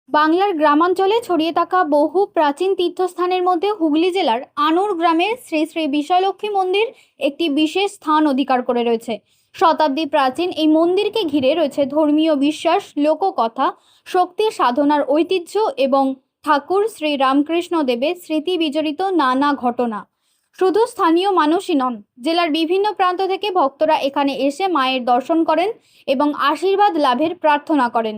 বাংলার গ্রামাঞ্চলে ছড়িয়ে থাকা বহু প্রাচীন তীর্থস্থানের মধ্যে হুগলি জেলার আনুর গ্রামের শ্রী শ্রী বিশালক্ষী মন্দির একটি বিশেষ স্থান অধিকার করে রয়েছে। শতাব্দী প্রাচীন এই মন্দিরকে ঘিরে রয়েছে ধর্মীয় বিশ্বাস, লোককথা, শক্তি সাধনার ঐতিহ্য এবং ঠাকুর শ্রী রামকৃষ্ণ দেবের স্মৃতি বিজড়িত নানা ঘটনা। শুধু স্থানীয় মানুষই নন, জেলার বিভিন্ন প্রান্ত থেকে ভক্তরা এখানে এসে মায়ের দর্শন করেন এবং আশীর্বাদ লাভের প্রার্থনা করেন।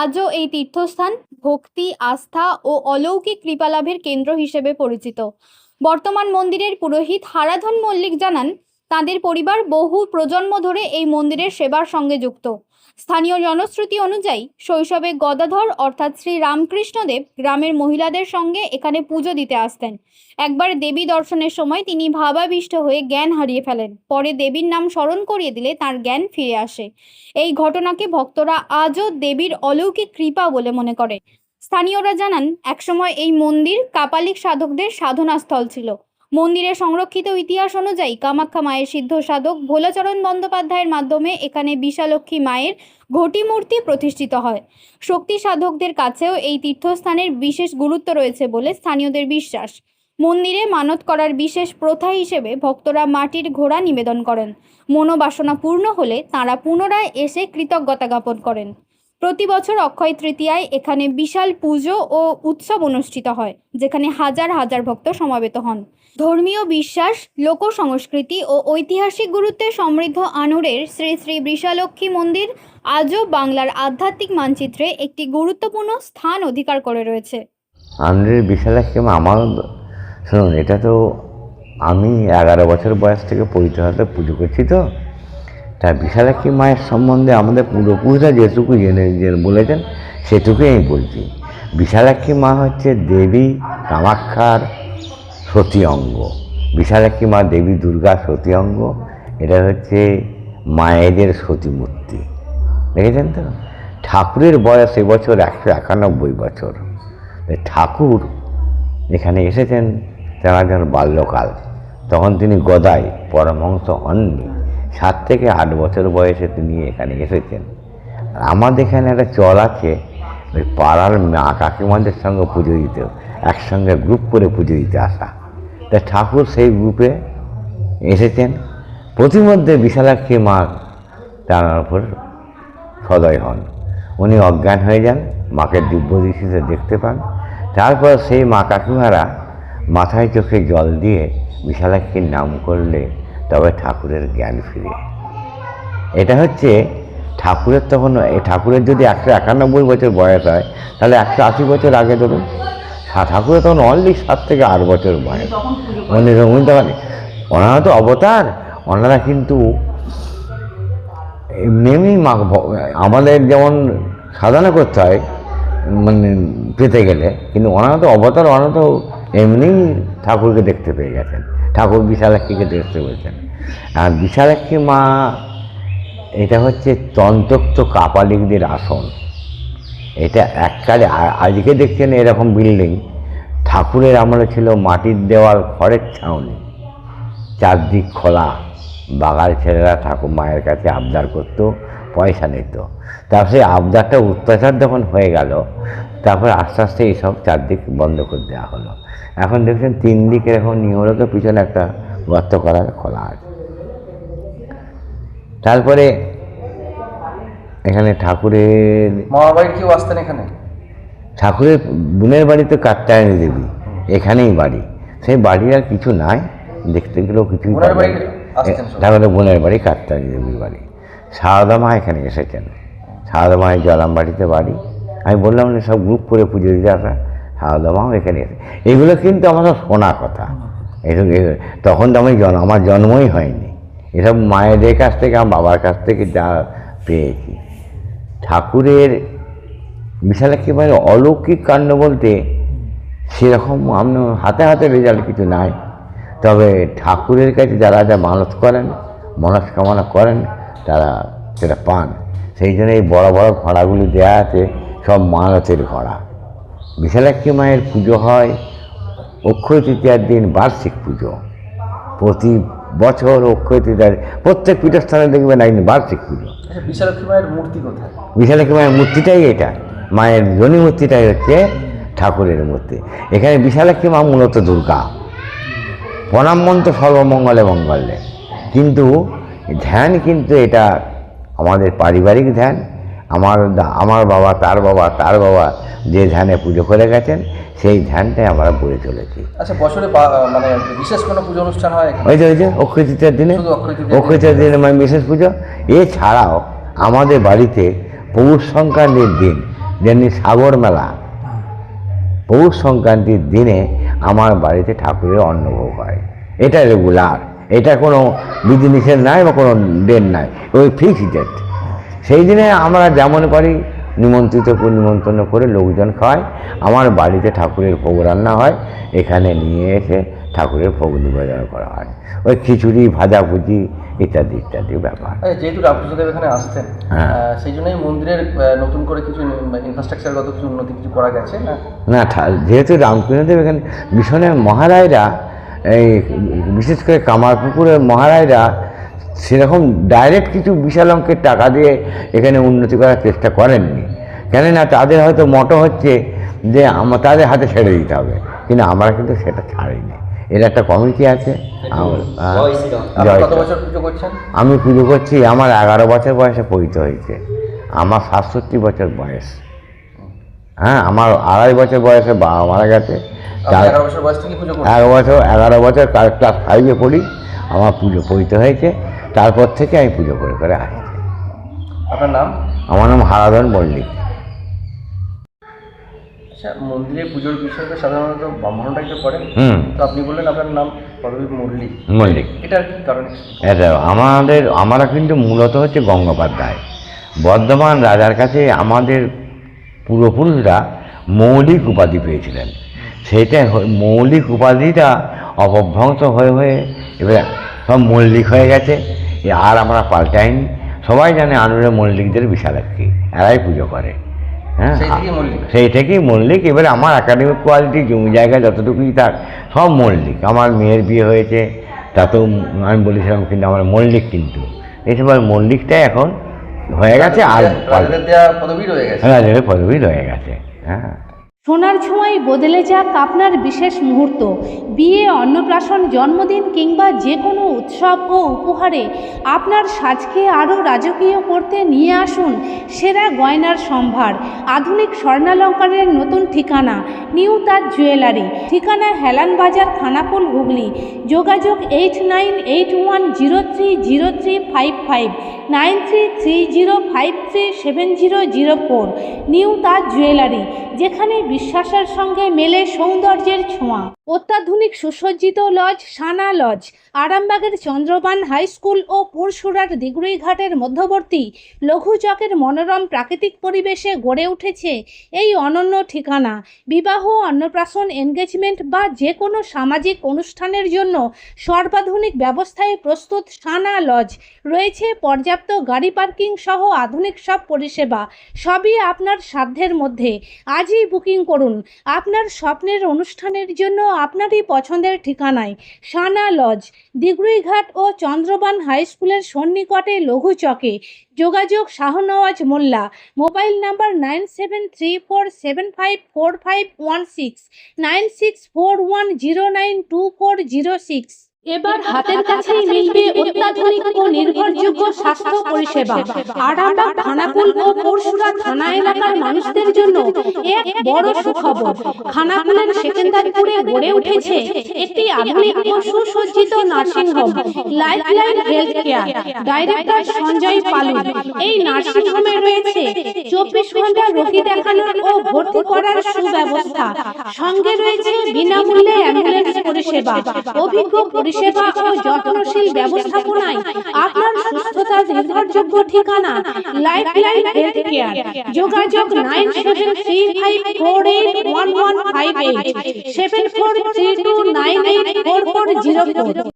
আজও এই তীর্থস্থান ভক্তি, আস্থা ও অলৌকিক কৃপালাভের কেন্দ্র হিসেবে পরিচিত। বর্তমান মন্দিরের পুরোহিত হারাধন মল্লিক জানান, তাদের পরিবার বহু প্রজন্ম ধরে এই মন্দিরের সেবার সঙ্গে যুক্ত। স্থানীয় জনশ্রুতি অনুযায়ী শৈশবে গদাধর অর্থাৎ শ্রী রামকৃষ্ণদেব গ্রামের মহিলাদের সঙ্গে এখানে পুজো দিতে আসতেন। একবার দেবী দর্শনের সময় তিনি ভাবাবিষ্ট হয়ে জ্ঞান হারিয়ে ফেলেন। পরে দেবীর নাম স্মরণ করিয়ে দিলে তার জ্ঞান ফিরে আসে। এই ঘটনাকে ভক্তরা আজও দেবীর অলৌকিক কৃপা বলে মনে করে। স্থানীয়রা জানান, একসময় এই মন্দির কাপালিক সাধকদের সাধনাস্থল ছিল। মন্দিরের সংরক্ষিত ইতিহাস অনুযায়ী কামাখ্যা মায়ের সিদ্ধ সাধক ভোলাচরণ বন্দ্যোপাধ্যায়ের মাধ্যমে এখানে বিশালক্ষী মায়ের ঘটি মূর্তি প্রতিষ্ঠিত হয়। শক্তি সাধকদের কাছেও এই তীর্থস্থানের বিশেষ গুরুত্ব রয়েছে বলে স্থানীয়দের বিশ্বাস। মন্দিরে মানত করার বিশেষ প্রথা হিসেবে ভক্তরা মাটির ঘোড়া নিবেদন করেন। মনোবাসনা পূর্ণ হলে তাঁরা পুনরায় এসে কৃতজ্ঞতা জ্ঞাপন করেন। প্রতি বছর অক্ষয় তৃতীয়ায় এখানে বিশাল পুজো ও উৎসব অনুষ্ঠিত হয়, যেখানে হাজার হাজার ভক্ত সমবেত হন। ধর্মীয় বিশ্বাস, লোক সংস্কৃতি ও ঐতিহাসিক গুরুত্বে সমৃদ্ধ আনুরের শ্রী শ্রী বিশালক্ষী মন্দির আজও বাংলার আধ্যাত্মিক মানচিত্রে একটি গুরুত্বপূর্ণ স্থান অধিকার করে রয়েছে। আনুরের বিশালাক্ষী মা আমার, শুনুন, এটা তো আমি 11 বছর বয়স থেকে পরিচয়তে পুজো করছি। তো তা বিশালাক্ষী মায়ের সম্বন্ধে আমাদের পূর্বপুরুষরা যেটুকু জেনে বলেছেন সেটুকুই আমি বলছি। বিশালাক্ষী মা হচ্ছে দেবী কামাখ্যার সতী অঙ্গ। বিশালাক্ষী মা দেবী দুর্গা সতী অঙ্গ। এটা হচ্ছে মায়েদের সতী মূর্তি, দেখেছেন তো। ঠাকুরের বয়স এবছর 191 বছর। ঠাকুর এখানে এসেছেন তারা যখন বাল্যকাল, তখন তিনি গদাই পরমহংস হননি। 7 থেকে 8 বছর বয়সে তিনি এখানে এসেছেন। আর আমাদের এখানে একটা চল আছে, ওই পাড়ার মা কাকিমাদের সঙ্গে পুজো দিতে, একসঙ্গে গ্রুপ করে পুজো দিতে আসা। তা ঠাকুর সেই গ্রুপে এসেছেন। প্রতিমধ্যে বিশালাক্ষী মা তার উপর সদয় হন। উনি অজ্ঞান হয়ে যান, মাকে দিব্য দৃষ্টিতে দেখতে পান। তারপর সেই মা কাকিমারা মাথায় চোখে জল দিয়ে বিশালাক্ষীর নাম করলে তবে ঠাকুরের জ্ঞান ফিরে। এটা হচ্ছে ঠাকুরের তখন, ঠাকুরের যদি 191 বছর বয়স হয়, তাহলে 180 বছর আগে ধরুন। ঠাকুরের তখন অনলি 7 থেকে 8 বছর বয়স। উনি তখন, ওনারা তো অবতার, ওনারা কিন্তু এমনি আমাদের যেমন সাধনা করতে হয় মানে পেতে গেলে, কিন্তু ওনারা তো অবতার, ওনারা তো এমনি ঠাকুরকে দেখতে পেয়ে গেছেন। ঠাকুর বিশালাক্ষীকে দেখতে পেয়েছেন। আর বিশালাক্ষী মা এটা হচ্ছে তন্ত্রোক্ত কাপালিকদের আসন। এটা এককালে, আজকে দেখছেন এরকম বিল্ডিং, ঠাকুরের আমলে ছিল মাটির দেওয়াল, খড়ের ছাউনি, চারদিক খোলা। বাঙাল ছেলেরা ঠাকুর মায়ের কাছে আবদার করতো, পয়সা নিত। তারপর সেই আবদারটা অত্যাচার যখন হয়ে গেল, তারপর আস্তে আস্তে এইসব চারদিক বন্ধ করে দেওয়া হলো। এখন দেখছেন 3 দিকে এখন নিয়মকে পিছনে একটা গর্ত করা খোলা আছে। তারপরে এখানে ঠাকুরের মামার বাড়ির কেউ আসতেন এখানে? ঠাকুরের বোনের বাড়ি তো কাত্যায়নী দেবী, এখানেই বাড়ি। সেই বাড়ির আর কিছু নাই, দেখতে গেলেও কিছুই। ঠাকুরের বোনের বাড়ি কাত্যায়নী দেবীর বাড়ি। সারদা মা এখানে এসেছেন। সারদা মায়ের জলামবাড়িতে বাড়ি। আমি বললাম না সব গ্রুপ করে পুজো দিতে আসা, সারদা মাও এখানে এসে। এগুলো কিন্তু আমার শোনা কথা। তখন তো আমার জন্মই হয়নি। এসব মায়েদের কাছ থেকে, আমার বাবার কাছ থেকে যা পেয়েছি। ঠাকুরের বিশালাক্ষী মায়ের অলৌকিক কাণ্ড বলতে সেরকম আমরা হাতে হাতে রেজাল্ট কিছু নাই। তবে ঠাকুরের কাছে যারা যা মানত করেন, মনস্কামনা করেন, তারা সেটা পান। সেই জন্য এই বড় বড় ঘোড়াগুলি দেওয়া আছে, সব মানতের ঘোড়া। বিশালাক্ষী মায়ের পুজো হয় অক্ষয় তৃতীয়ার দিন, বার্ষিক পুজো। প্রতি বছর অক্ষয় তৃতীয়ার প্রত্যেক পীঠস্থানে দেখবেন একদিন বার্ষিক পুজো। বিশালক্ষী মায়ের মূর্তি কোথায়? বিশালাক্ষী মায়ের মূর্তিটাই এটা, মায়ের যোনি মূর্তিটাই হচ্ছে ঠাকুরের মূর্তি। এখানে বিশালাক্ষী মা মূলত দুর্গা, প্রণাম মন্ত্র সর্বমঙ্গলে মঙ্গলে, কিন্তু ধ্যান কিন্তু এটা আমাদের পারিবারিক ধ্যান। আমার বাবা তার বাবা যে ধ্যানে পুজো করে গেছেন সেই ধ্যানটাই আমরা বলে চলেছি। আচ্ছা, বছরে মানে বিশেষ কোনো পুজো অনুষ্ঠান হয়? ওই যে অক্ষয় তৃতীয়ার দিনে, অক্ষয় তৃতীয়ার দিনে মানে বিশেষ পুজো। এছাড়াও আমাদের বাড়িতে পৌষ সংক্রান্তির দিন, যেমনি সাগর মেলা, পৌষ সংক্রান্তির দিনে আমার বাড়িতে ঠাকুরের অন্নভোগ হয়। এটা রেগুলার, এটা কোনো বিধিনিষেধ নাই বা কোনো ডেট নাই, ওই ফিক্সড ডেট। সেই দিনে আমরা যেমন পারি নিমন্ত্রণ করে লোকজন খাওয়ায়। আমার বাড়িতে ঠাকুরের ভোগ রান্না হয়, এখানে নিয়ে এসে ঠাকুরের ভোগ নিবেদন করা হয়। ওই খিচুড়ি, ভাজাভুজি ইত্যাদি ইত্যাদি ব্যাপার। যেহেতু রামকৃষ্ণদেব এখানে আসতেন, সেই জন্যই মন্দিরের নতুন করে কিছু ইনফ্রাস্ট্রাকচারগত কিছু উন্নতি কিছু করা গেছে না? না, যেহেতু রামকৃষ্ণদেব এখানে মিশনের মহারায়রা, এই বিশেষ করে কামারপুকুরের মহারায়রা সেরকম ডাইরেক্ট কিছু বিশাল অঙ্কের টাকা দিয়ে এখানে উন্নতি করার চেষ্টা করেননি। কেননা তাদের হয়তো মটো হচ্ছে যে তাদের হাতে ছেড়ে দিতে হবে, কিন্তু আমরা কিন্তু সেটা ছাড়িনি। এর একটা কমিটি আছে। আমি পুজো করছি, আমার 11 বছর বয়সে পরিত হয়েছে। আমার 67 বছর বয়স। হ্যাঁ, আমার 2.5 বছর বয়সে বাবা মারা গেছে। 11 বছর ক্লাস 5-এ পড়ি, আমার পুজো পরিত হয়েছে। তারপর থেকে আমি পুজো করে আসছি। আপনার নাম? আমার নাম হারাধন মল্লিক। আচ্ছা, মন্দিরে পুজোর বিষয়টা সাধারণত ব্রাহ্মণটাই তো করেন, তো আপনি বললেন আপনার নাম পদবী মল্লিক, এটার কি কারণে? এটা আমরা কিন্তু মূলত হচ্ছে গঙ্গোপাধ্যায়। বর্ধমান রাজার কাছে আমাদের পূর্বপুরুষরা মৌলিক উপাধি পেয়েছিলেন। সেইটা মৌলিক উপাধিটা অপভ্রংশ হয়ে এবার সব মল্লিক হয়ে গেছে, আর আমরা পাল্টাইনি। সবাই জানে আনুরে মল্লিকদের বিশালাক্ষী, এরাই পুজো করে। হ্যাঁ, সেই থেকেই মল্লিক। এবারে আমার একাডেমিক কোয়ালিটি, জমি জায়গা যতটুকুই থাক সব মল্লিক। আমার মেয়ের বিয়ে হয়েছে, তাতেও আমি বলেছিলাম কিন্তু আমার মল্লিক, কিন্তু এইসব মল্লিকটাই এখন হয়ে গেছে, আর রাজাদের পদবী রয়ে গেছে। হ্যাঁ, সোনার ছোঁয়ায় বদলে যাক আপনার বিশেষ মুহূর্ত। বিয়ে, অন্নপ্রাশন, জন্মদিন কিংবা যে কোনো উৎসব ও উপহারে আপনার সাজকে আরও রাজকীয় করতে নিয়ে আসুন সেরা গয়নার সম্ভার। আধুনিক স্বর্ণালঙ্কারের নতুন ঠিকানা নিউ তাজ জুয়েলারি। ঠিকানা হেলান বাজার, খানাকুল, হুগলি। যোগাযোগ 8981030355, 9330537004। নিউ তাজ জুয়েলারি, যেখানে বিশ্বাসের সঙ্গে মেলে সৌন্দর্যের ছোঁয়া। অত্যাধুনিক সুসজ্জিত লজ সানা লজ, আরামবাগের চন্দ্রবান হাই স্কুল ও পুরসুরার দিগুড়িঘাটের মধ্যবর্তী লঘু চকের মনোরম প্রাকৃতিক পরিবেশে গড়ে উঠেছে এই অনন্য ঠিকানা। বিবাহ, অন্নপ্রাশন, এনগেজমেন্ট বা যে কোনো সামাজিক অনুষ্ঠানের জন্য সর্বাধুনিক ব্যবস্থায় প্রস্তুত সানা লজ। রয়েছে পর্যাপ্ত গাড়ি পার্কিং সহ আধুনিক সব পরিষেবা, সবই আপনার সাধ্যের মধ্যে। আজই বুকিং করুন আপনার স্বপ্নের অনুষ্ঠানের জন্য আপনারই পছন্দের ঠিকানায়। সানা লজ, দিগুড়িঘাট ও চন্দ্রবান হাই স্কুলের সন্নিকটে লঘু চকে। যোগাযোগ শাহনওয়াজ মোল্লা। Mobile number 9734754516, 9641092406। এবার হাতের কাছেই মিলবে অত্যাধুনিক ও নির্ভরযোগ্য স্বাস্থ্য পরিষেবা। আরামবাগ, খানাকুল ও পুরসুরা থানা এলাকার মানুষদের জন্য এক বড় সুখবর। খানাকুলের সেকেন্দারপুরে গড়ে উঠেছে একটি আধুনিক ও সুসজ্জিত nursing home, Lifeline health care. Director Sanjay Palu. এই নার্সিংহোমে রয়েছে 24 ঘন্টা রোগী দেখানোর ও ভর্তি করার সুব্যবস্থা। সঙ্গে রয়েছে বিনামূল্যে অ্যাম্বুলেন্স পরিষেবা। অভিজ্ঞ পরিষেবা ও যত্নশীল ব্যবস্থাপনায় আপনার সুস্থতার নির্ভরযোগ্য ঠিকানা লাইফলাইন হেলথ কেয়ার। যোগাযোগ 9735481158, 7432984404।